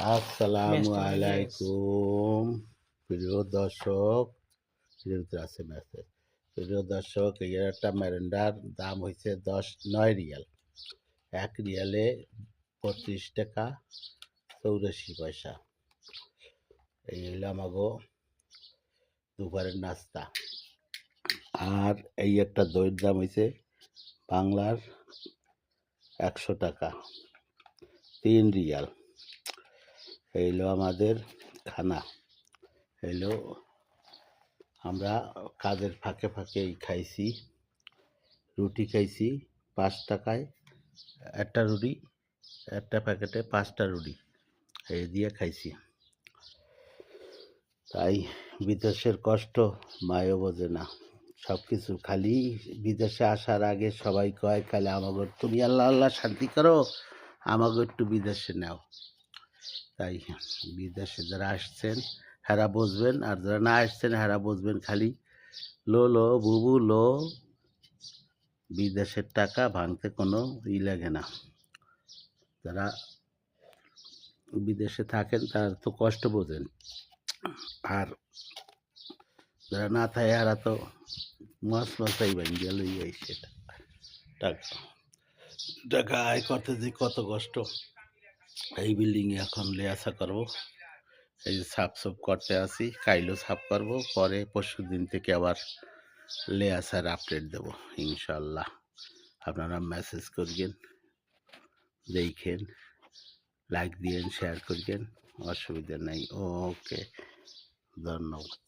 আসসালামু ম্যাচটা হয়ে গেছে। আলাইকুম প্রিয় দর্শক। ভিতরে আছে মেসেজ। প্রিয় দর্শক, এই একটা মেরেন্ডার দাম হয়েছে 9 রিয়াল। 1 রিয়ালে 35 টাকা 84 পয়সা। এই হইলো আমাগো দুপুরের নাস্তা। আর এই একটা দইয়ের দাম হয়েছে বাংলার 100 টাকা, 3 রিয়াল। এইলো আমাদের খানা। হইলো আমরা কাজের ফাঁকে ফাঁকেই খাইছি। রুটি খাইছি 5 টাকায় একটা রুটি, একটা প্যাকেটে 5টা রুটি এই দিয়ে খাইছি। তাই বিদেশের কষ্ট মায়ও বোঝে না। সব কিছু খালি বিদেশে আসার আগে সবাই কয় খালি আমাকে তুমি আল্লাহ আল্লাহ শান্তি করো, আমাকে একটু বিদেশে নাও। তাই বিদেশে যারা আসছেন হেরা বুঝবেন, আর যারা না আসছেন হেরা বুঝবেন। খালি লো লো বুবু লো, বিদেশের টাকা ভাঙতে কোনো লাগে না। যারা বিদেশে থাকেন তারা তো কষ্ট বোঝেন, আর যারা না থাকে এরা তো মাছ মাছাই ভাঙ্গিয়া লইয়া আইসে টাকা টাকা আয় করতে যে কত কষ্ট। এই বিল্ডিং এ এখন লেয়াসা করবো, এই যে সাফ সাফ করতে আসি, কাইলো সাফ করবো, পরে পরশু দিন থেকে আবার লেয়াসার আপডেট দেবো ইনশাল্লাহ। আপনারা মেসেজ করিয়েন, দেখেন, লাইক দিয়েন, শেয়ার করিয়েন, অসুবিধা নাই। ওকে, ধন্যবাদ।